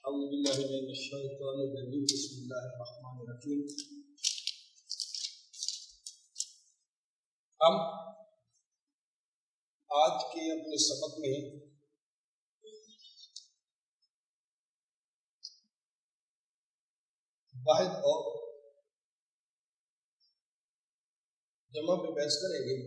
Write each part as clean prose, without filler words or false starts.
اعوذ باللہ من الشیطان الرجیم بسم اللہ الرحمن الرحیم۔ ہم آج کے اپنے سبق میں واحد اور جمع پہ بحث کریں گے۔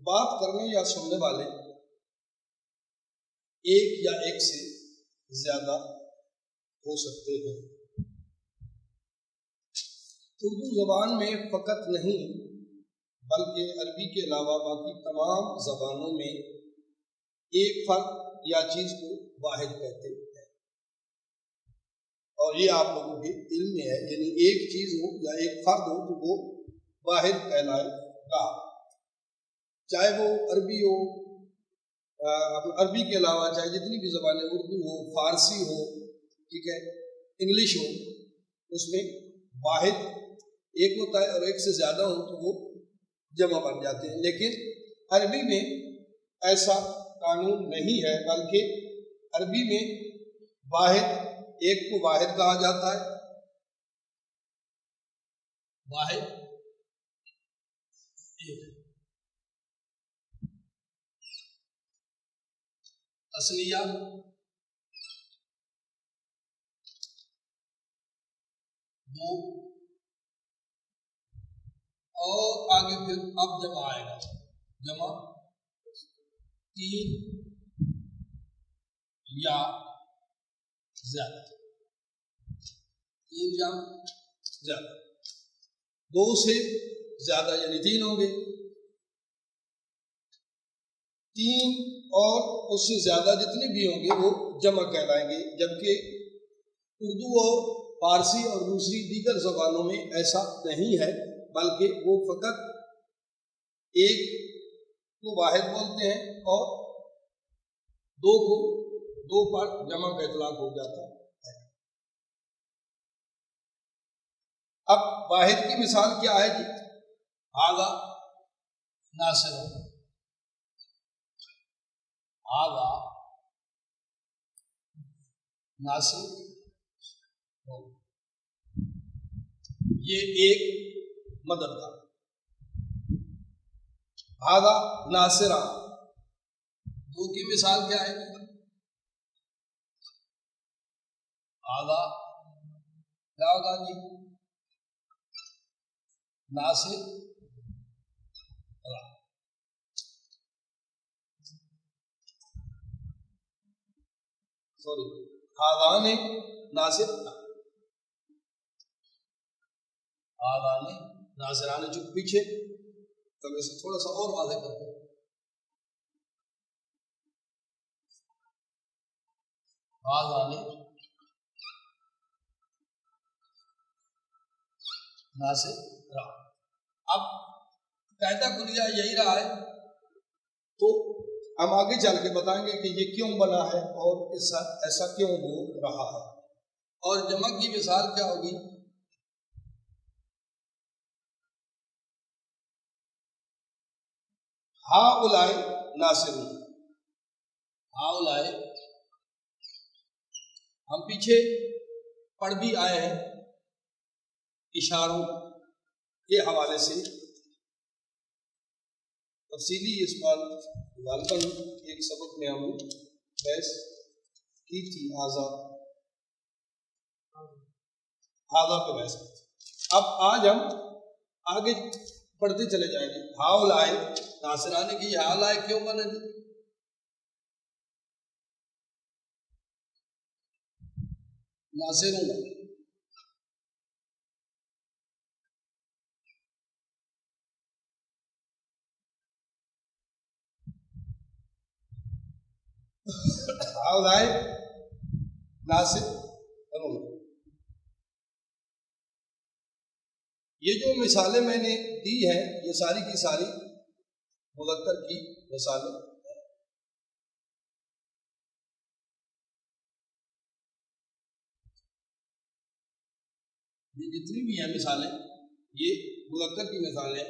بات کرنے یا سننے والے ایک یا ایک سے زیادہ ہو سکتے ہیں۔ اردو زبان میں فقط نہیں بلکہ عربی کے علاوہ باقی تمام زبانوں میں ایک فرد یا چیز کو واحد کہتے ہیں، اور یہ آپ لوگوں کے علم میں ہے، یعنی ایک چیز ہو یا ایک فرد ہو تو وہ واحد کہلائے گا، چاہے وہ عربی ہو، عربی کے علاوہ چاہے جتنی بھی زبانیں، اردو ہو، فارسی ہو، ٹھیک ہے، انگلش ہو، اس میں واحد ایک ہوتا ہے، اور ایک سے زیادہ ہو تو وہ جمع بن جاتے ہیں۔ لیکن عربی میں ایسا قانون نہیں ہے، بلکہ عربی میں واحد ایک کو واحد کہا جاتا ہے، واحد ایک اصلیہ دو، اور آگے پھر اب جمع آئے گا، جمع تین یا زیادہ، تین یا زیادہ، دو سے زیادہ یعنی تین ہوں گے، تین اور اس سے زیادہ جتنے بھی ہوں گے وہ جمع کہلائیں گے، جبکہ اردو اور فارسی اور دوسری دیگر زبانوں میں ایسا نہیں ہے، بلکہ وہ فقط ایک کو واحد بولتے ہیں اور دو کو دو پر جمع کا اطلاق ہو جاتا ہے۔ اب واحد کی مثال کیا ہے کہ آگا ناصر ہو، آگا ناصر ہو، یہ ایک مدد کا، آگا ناصرہ، دو کی مثال کیا ہے؟ آگا کیا ہوگا جی؟ ناصر سوری آذان ناصر، آذان ناصران، جو پیچھے تو اسے تھوڑا سا اور واضح کرتے ہیں، آذان ناصر۔ اب قاعدہ کلیہ یہی رہا ہے، تو ہم آگے چل کے بتائیں گے کہ یہ کیوں بنا ہے اور ایسا کیوں ہو رہا ہے۔ اور جمع کی مثال کیا ہوگی؟ ہؤلاء ناصرون، ہؤلاء ہم پیچھے پڑھ بھی آئے ہیں اشاروں کے حوالے سے، تفصیلی اس پر غالباً ایک سبق میں ہم بحث کی تھی، آزاد پہ بحث کی تھی۔ اب آج ہم آگے پڑھتے چلے جائیں گے۔ ہؤلاء ناصرانے کی ہؤلاء کیوں بنے گی؟ ناصرون، ہؤلاء ناصرون، یہ جو مثالیں میں نے دی ہیں یہ ساری کی ساری مذکر کی مثالیں ہیں۔ یہ جتنی بھی ہیں مثالیں یہ مذکر کی مثالیں ہیں،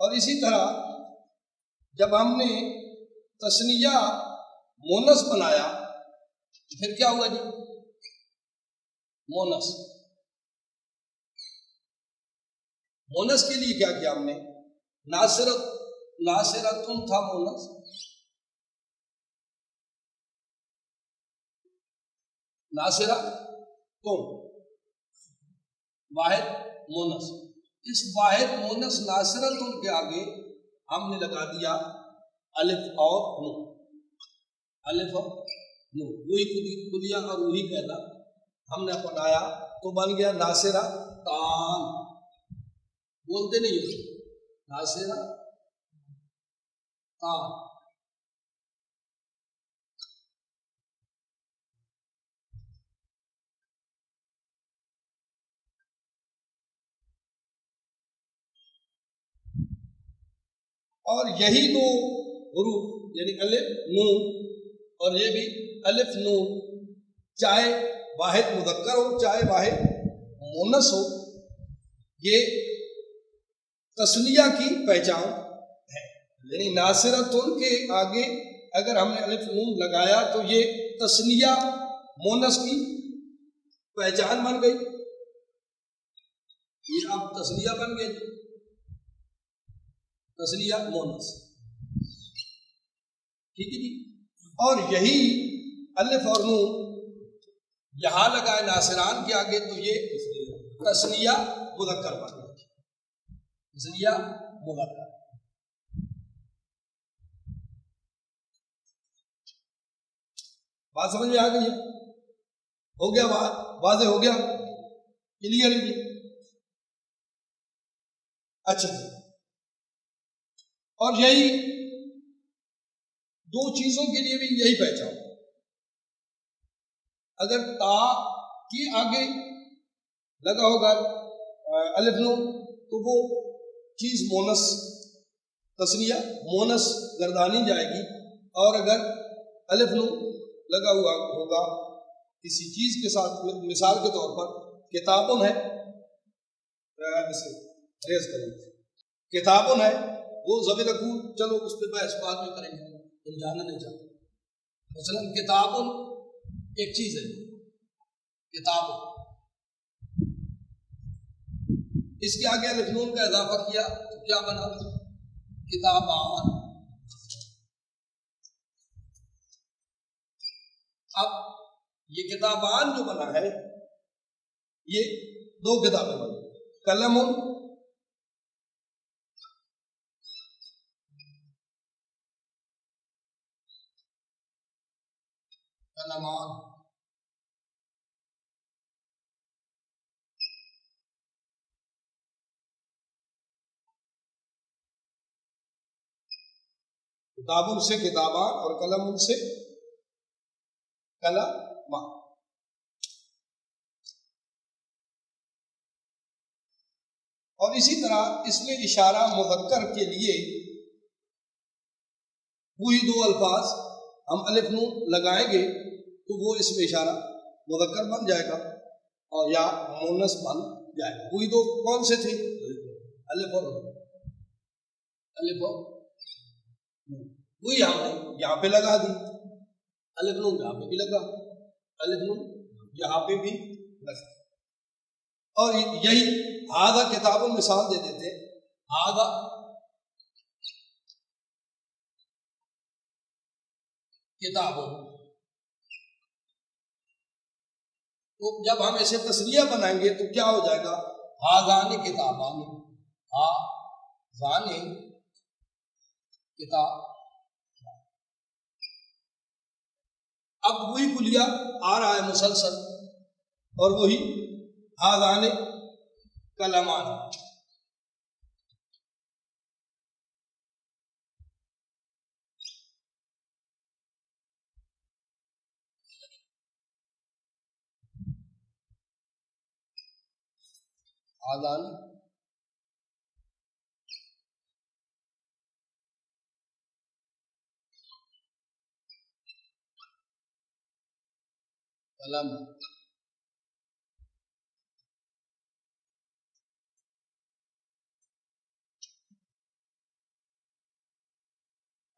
اور اسی طرح جب ہم نے تثنیہ مونس بنایا پھر کیا ہوا جی؟ مونس کے لیے کیا کیا ہم نے؟ ناصرتن تھا مونس، ناصرتن واحد مونس، اس واحد مونس ناصرتن کے آگے ہم نے لگا دیا الف اور نون، الف اور نون، وہی کلیہ اور وہی قاعدہ ہم نے اپنایا تو بن گیا ناصرہ تان، بولتے نہیں ہو ناصرہ تان۔ اور یہی دو حروف یعنی الف نون اور یہ بھی الف نون، چاہے واحد مذکر ہو چاہے واحد مونس ہو، یہ تثنیہ کی پہچان ہے۔ یعنی ناصرتن کے آگے اگر ہم نے الف نون لگایا تو یہ تثنیہ مونس کی پہچان بن گئی، یہ اب تثنیہ بن گئی، تثنیہ مونس، ٹھیک ہے جی۔ اور یہی الف اور نون یہاں لگائے ناصران کے آگے تو یہ تثنیہ مذکر بن گئی، تثنیہ مذکر۔ بات سمجھ میں آ گئی ہے؟ ہو گیا واضح ہو گیا، کلیئر ہے جی؟ اچھا جی، اور یہی دو چیزوں کے لیے بھی یہی پہچان، اگر تا کے آگے لگا ہوگا الف نون تو وہ چیز مونس تثنیہ مونس گردانی جائے گی، اور اگر الف نون لگا ہوا ہوگا کسی چیز کے ساتھ، مثال کے طور پر کتابن ہے، ریز کریں کتابن ہے، وہ ضمیر رکھوں، چلو اس پہ بحث بعد میں کریں گے، تم جاننا نہیں چاہتے۔ مثلا کتابن ایک چیز ہے، کتاب، اس کے آگے الف نون کا اضافہ کیا تو کیا بنا؟ کتابان۔ اب یہ کتابان جو بنا ہے یہ دو کتابیں بنی، قلم قلمان، کتابن سے کتابان اور قلم سے قلمان۔ اور اسی طرح اس میں اشارہ مذکر کے لیے وہی دو الفاظ ہم الف نون لگائیں گے تو وہ اس میں اشارہ مذکر بن جائے گا اور یا مونس بن جائے گا۔ وہی دو کون سے تھے؟ الف اور نون، الف اور نون، وہی ہم نے یہاں پہ لگا دی، الف نون یہاں پہ بھی لگا، الف نون یہاں پہ بھی لگا، اور یہی ہاذا کتاب مثال دے دیتے، ہاذا کتاب، تو جب ہم ایسے تثنیہ بنائیں گے تو کیا ہو جائے گا؟ ہاذان کتابان، ہاذان کتاب۔ اب وہی کلیہ آ رہا ہے مسلسل، اور وہی ہاذان قلمان۔ ہاذان قلم،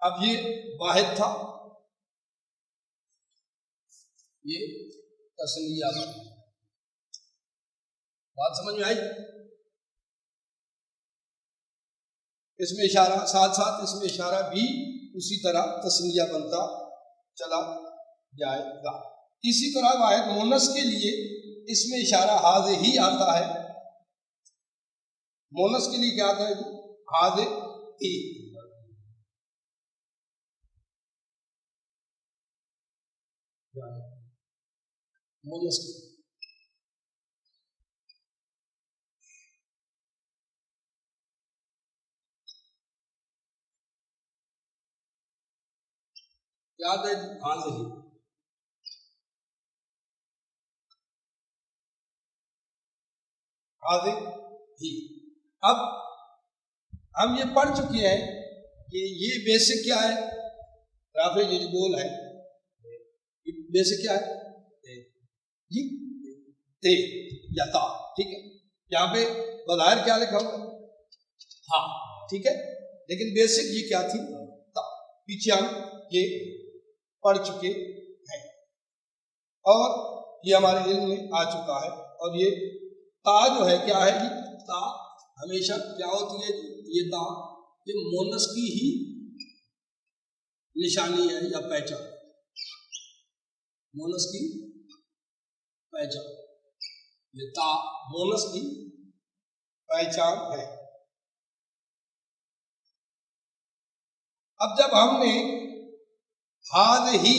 اب یہ واحد تھا، یہ تسنیہ تھا. بات سمجھ میں آئی؟ اس میں اشارہ ساتھ ساتھ اس میں اشارہ بھی اسی طرح تسنیہ بنتا چلا جائے گا. اسی طرح واحد مونس کے لیے اس میں اشارہ ہاض ہی آتا ہے. مونس کے لیے کیا آتا ہے؟ ہاض ہی. مونس کے کیا آتا ہے؟ ہاض ہی. ہاض ہی. اب ہم یہ پڑھ چکے ہیں کہ یہ بیسک کیا ہے؟ رافع ججبول ہے. بیسک کیا ہے؟ جی تے یا تا. ٹھیک ہے، یہاں پہ بظاہر کیا لکھا ہوا؟ ہاں. ٹھیک ہے، لیکن بیسک یہ کیا تھی؟ تا. پیچھے ہم یہ پڑھ چکے ہیں اور یہ ہمارے علم میں آ چکا ہے. اور یہ تا جو ہے کیا ہے؟ تا ہمیشہ کیا ہوتی ہے؟ یہ تا یہ مونس کی ہی نشانی ہے یا پہچان. مونس کی پہچان، یہ تا مونس کی پہچان ہے. اب جب ہم نے ہاض ہی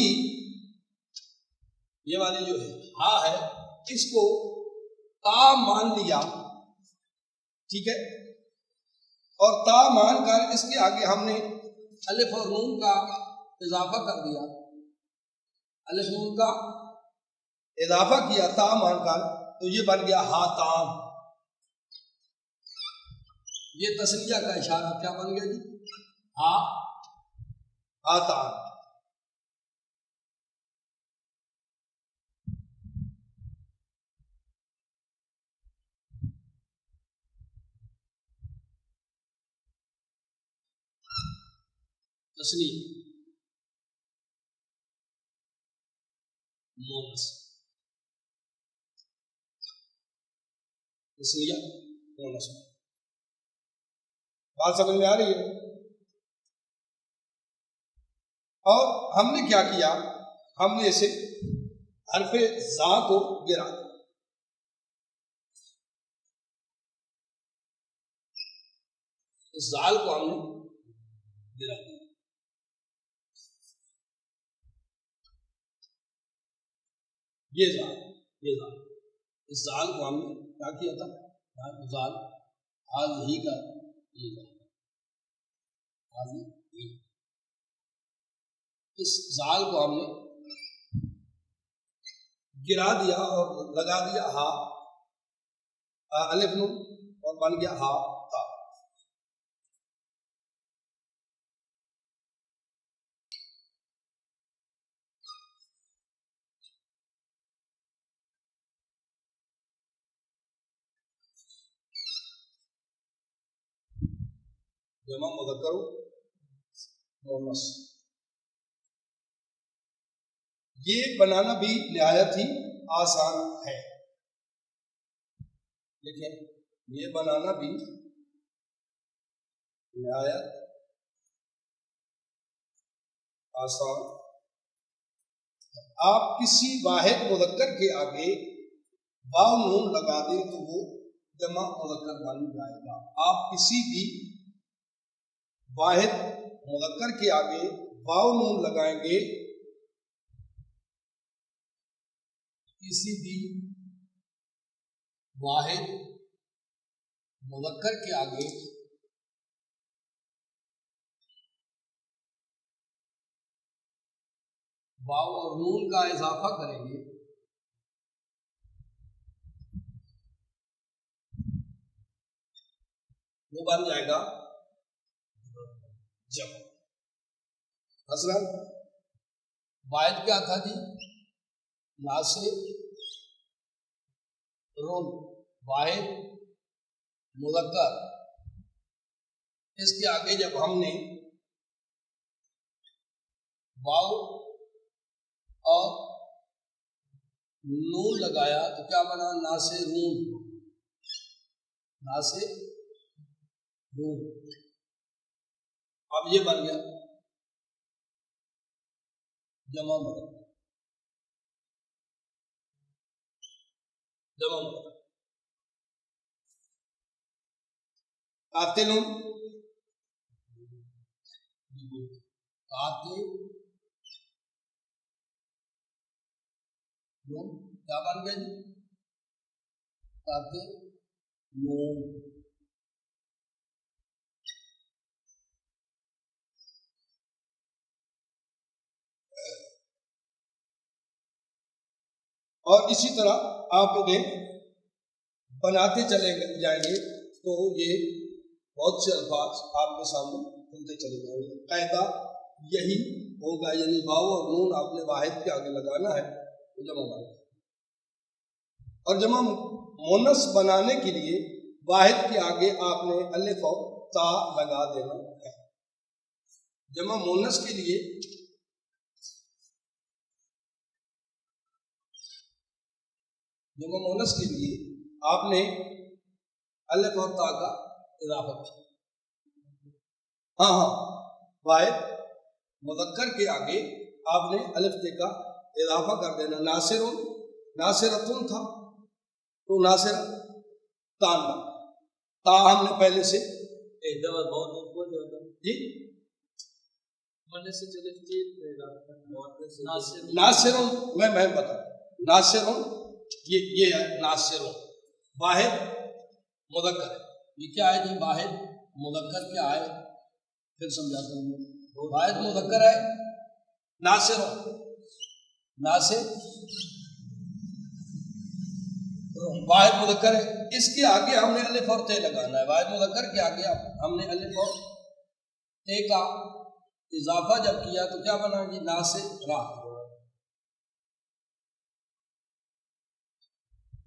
یہ والی جو ہے ہا ہے اس کو تا مان لیا، ٹھیک ہے، اور تا مان کر اس کے آگے ہم نے الف اور نون کا اضافہ کر دیا. الف نون کا اضافہ کیا تا مان کر، تو یہ بن گیا ہا تام. یہ تسنیہ کا اشارہ کیا بن گیا جی؟ ہا تام. تسنیہ مونس، تسنیہ مونس. بات سمجھ میں آ رہی ہے؟ اور ہم نے کیا کیا؟ ہم نے اسے حرف زا کو گرا دیا. اس زال کو ہم نے گرا دیا. یہ زال اس زال کو ہم نے کیا کیا تھا؟ زال حاض ہی کا یہ زال حاض ہی. اس زال کو ہم نے گرا دیا اور لگا دیا ہا الف نون اور بن گیا ہا تا. جمع مذکر مؤنث یہ بنانا بھی نہایت ہی آسان ہے. لیکن یہ بنانا بھی نہایت آسان. آپ کسی واحد مذکر کے آگے واو نون لگا دیں تو وہ جمع مذکر بن جائے گا. آپ کسی بھی واحد مذکر کے آگے واو نون لگائیں گے، کسی بھی واحد مذکر کے آگے واو اور نون کا اضافہ کریں گے وہ بن جائے گا جمع. مثلا واحد کیا تھا جی؟ ناصب رون. واحد مذکر، اس کے آگے جب ہم نے واو اور نون لگایا تو کیا بنا؟ ناصرون، ناصرون۔ اب یہ بن گیا جمع مذکر، قاتلون، کیا بن گیا جی؟ قاتلون۔ اور اسی طرح آپ انہیں بناتے چلے جائیں گے تو یہ بہت سے الفاظ آپ کے سامنے کھلتے چلے جائیں گے۔ قاعدہ یہی ہوگا، یعنی واو اور نون آپ نے واحد کے آگے لگانا ہے تو جمع بن گیا۔ اور جمع مونس بنانے کے لیے واحد کے آگے آپ نے الف اور تا لگا دینا ہے۔ جمع مونس کے لیے آپ نے الف اور تا کا اضافہ کیا۔ ہاں واحد مذکر کے آگے آپ نے الف تے کا اضافہ کر دینا۔ ناصرون، ناصرتن تھا تو ناصر تان تا ہم نے پہلے سے جی ناصرون میں بتا ناصرون یہ ہے ناصرون، واحد مذکر ہے۔ یہ کیا ہے جی؟ واحد مذکر کیا ہے؟ پھر سمجھاتا ہوں۔ واحد مذکر ہے ناصرون، واحد مذکر ہے، اس کے آگے ہم نے الف اور تے لگانا ہے۔ واحد مذکر کے آگے ہم نے الف اور تے کا اضافہ جب کیا تو کیا بنا جی؟ ناصرہ،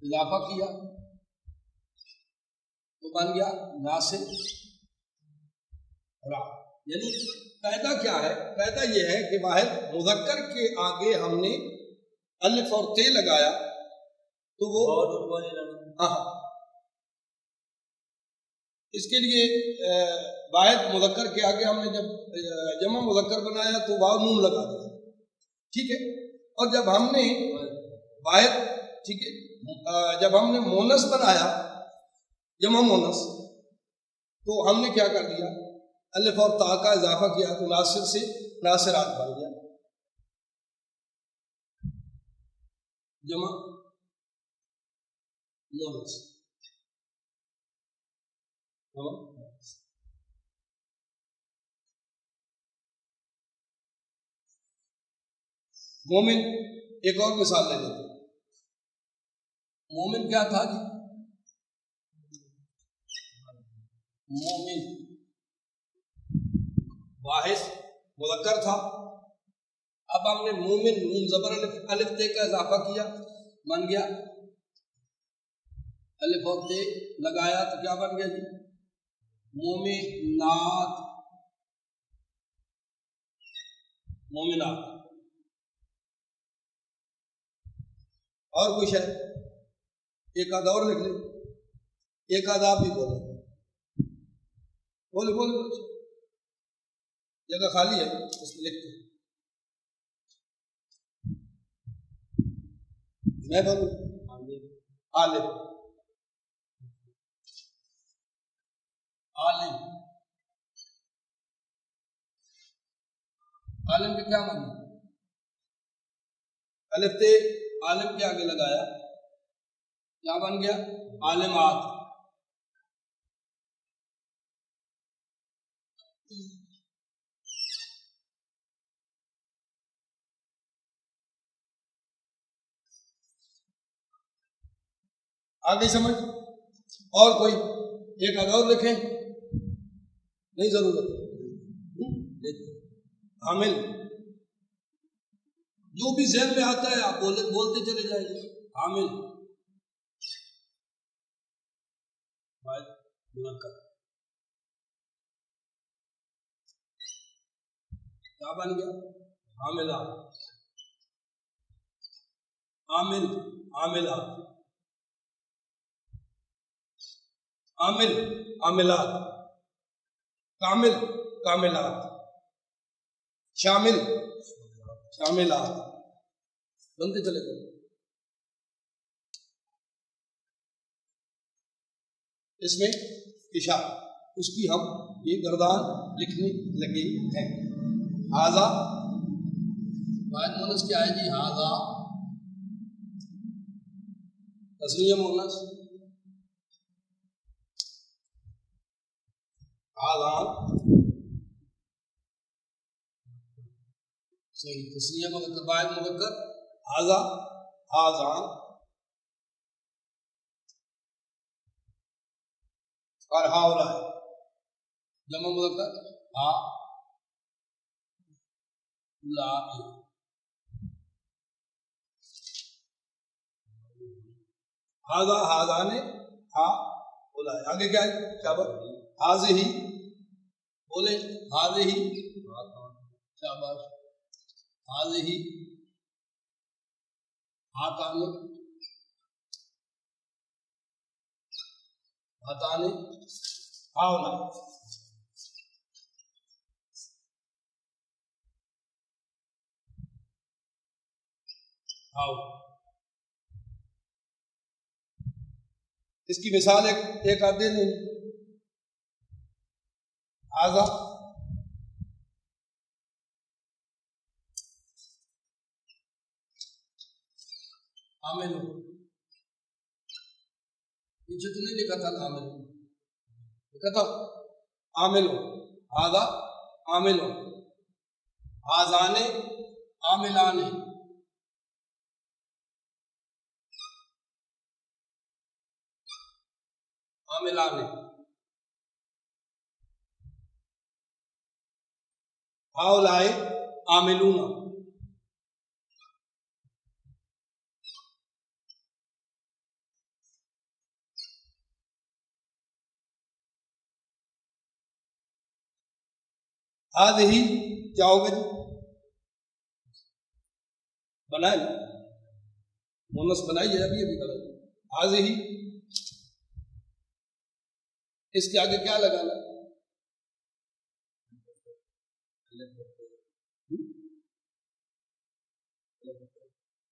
اضافہ کیا تو بن گیا ناصرہ۔ یعنی قاعدہ کیا ہے؟ قاعدہ یہ ہے کہ واحد مذکر کے آگے ہم نے الف اور تے لگایا تو وہ اس کے لیے واحد مذکر کے آگے ہم نے جب جمع مذکر بنایا تو واو نون لگا دیا، ٹھیک ہے۔ اور جب ہم نے واحد جب ہم نے مونس بنایا جمع مونس تو ہم نے کیا کر دیا؟ الف اور تا کا اضافہ کیا تو ناصر سے ناصرات بن گیا جمع مونس۔ مومن، ایک اور مثال لے لیتے ہیں۔ مومن کیا تھا جی؟ مومن واحد مذکر تھا، اب ہم نے مومن نون زبر الف تے کا اضافہ کیا، بن گیا الف اور تے لگایا تو کیا بن گیا جی؟ مومنات، اور کچھ ہے؟ ایک آدھ اور لکھ لیں، ایک آدھ آپ بھی بولیں، بول جگہ خالی ہے اس میں لکھتے ہیں۔ میں بولوں عالم، عالم کا کیا معنی؟ الف تے عالم کے آگے لگایا کیا بن گیا؟ عالمات۔ آگے سمجھ؟ اور کوئی ایک آدھ اور لکھیں، نہیں ضرورت حامل، جو بھی ذہن میں آتا ہے آپ بولتے چلے جائیں گے۔ حامل کیا بن گیا؟ عاملات، عامل عاملات، عامل عاملات، کامل کاملات، شامل شاملات، بنتے چلے گئے. اس میں اشارہ، اس کی ہم یہ گردان لکھنے لگے ہیں. ہاذا واحد مونس کیا ہے جی؟ ہاذا. تسنیہ مونس آذان، صحیح. تسنیہ مذکر واحد مذکر ہاذا آذان، اور ہاؤلا ہے جمع مذکر ہا لا. ہاذا ہاذان ہا اولا ہے. آگے کیا ہے؟ کیا بات؟ ہاذہ بولے، ہاذہ شاباش، ہاذہ ہاتان ہاتان ہاؤلا. ہاؤ. اس کی مثال ایک آدھے نہیں. ہاذا عامل، پیچھے تو نہیں لکھا تھا عامل، لکھا تھا عامل. ہاذا عامل، ہاذان عاملان، عاملان، ہاؤلائے عاملون. ہاذہ کیا ہوگا جی؟ بنائے نا مونس بنائیے ابھی کریں. ہاذہ اس کے آگے کیا لگانا؟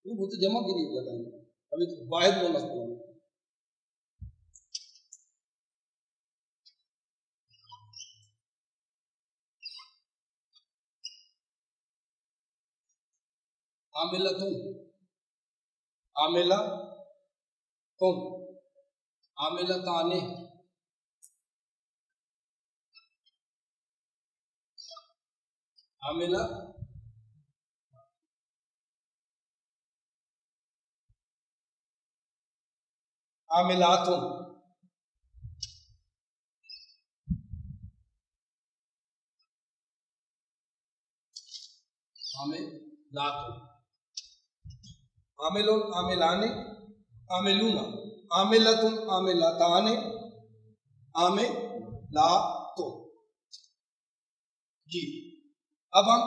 وہ تو جمع کے لیے لگائیں گے، ابھی تو واحد مونس بنانا. عاملتن، عاملہ تم، عاملتان، عاملہ عاملاتن، عاملات، عامل عاملان، عاملون، عاملتن عاملتان، عاملات. جی اب ہم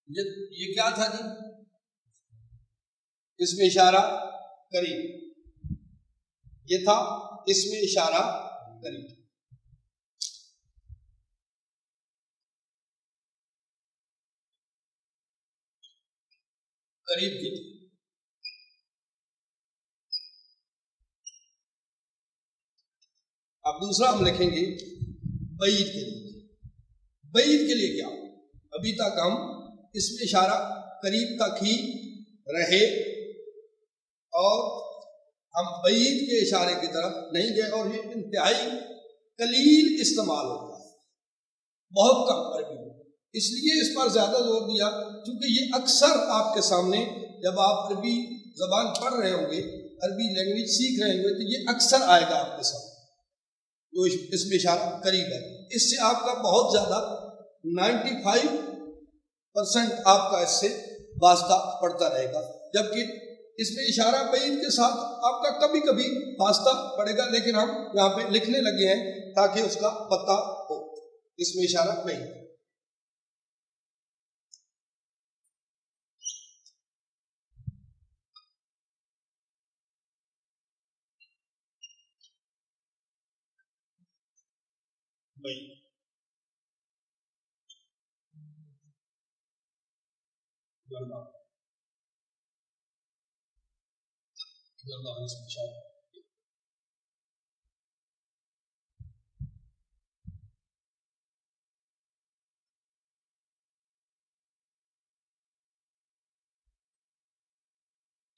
یہ کیا تھا جی؟ اس میں اشارہ قریب، یہ تھا اس میں اشارہ قریب. قریب کی. اب دوسرا ہم لکھیں گے بعید کے لیے. بعید کے لیے کیا؟ ابھی تک ہم اس میں اشارہ قریب تک ہی رہے اور ہم بعید کے اشارے کی طرف نہیں گئے، اور یہ انتہائی قلیل استعمال ہوتا ہے، بہت کم عربی میں. اس لیے اس پر زیادہ زور دیا کیونکہ یہ اکثر آپ کے سامنے جب آپ عربی زبان پڑھ رہے ہوں گے، عربی لینگویج سیکھ رہے ہوں گے، تو یہ اکثر آئے گا آپ کے سامنے جو اس میں اشارہ قریب ہے. اس سے آپ کا بہت زیادہ 95% آپ کا اس سے واسطہ پڑتا رہے گا، جبکہ اس میں اشارہ بعید کے ساتھ آپ کا کبھی کبھی واسطہ پڑے گا، لیکن ہم یہاں پہ لکھنے لگے ہیں تاکہ اس کا پتہ ہو. اس میں اشارہ نہیں. بھائی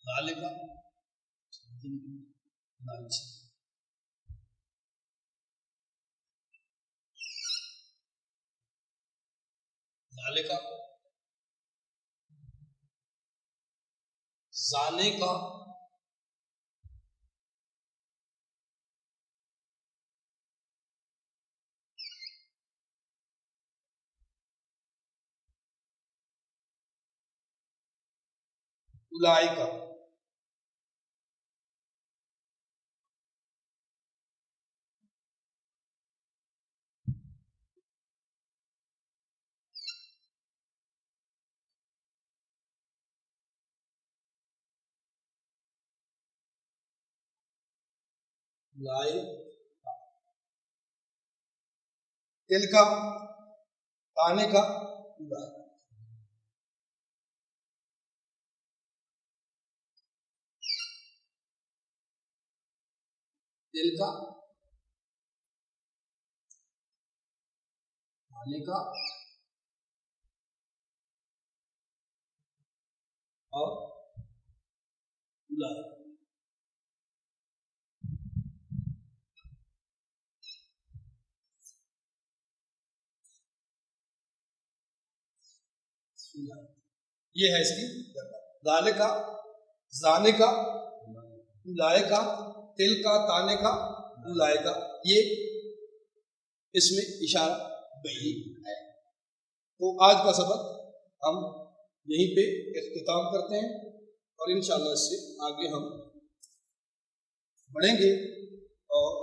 نالے کا نالے کا زانے کا الائی کا لائے تل کا تانے کا تل کا تانے کا اور لائے یہ ہے اس کی دالے کا زانے کا لائے کا تل کا تانے کا لائے کا، یہ اس میں اشارہ بہی ہے۔ تو آج کا سبق ہم یہیں پہ اختتام کرتے ہیں اور انشاءاللہ اس سے آگے ہم بڑھیں گے اور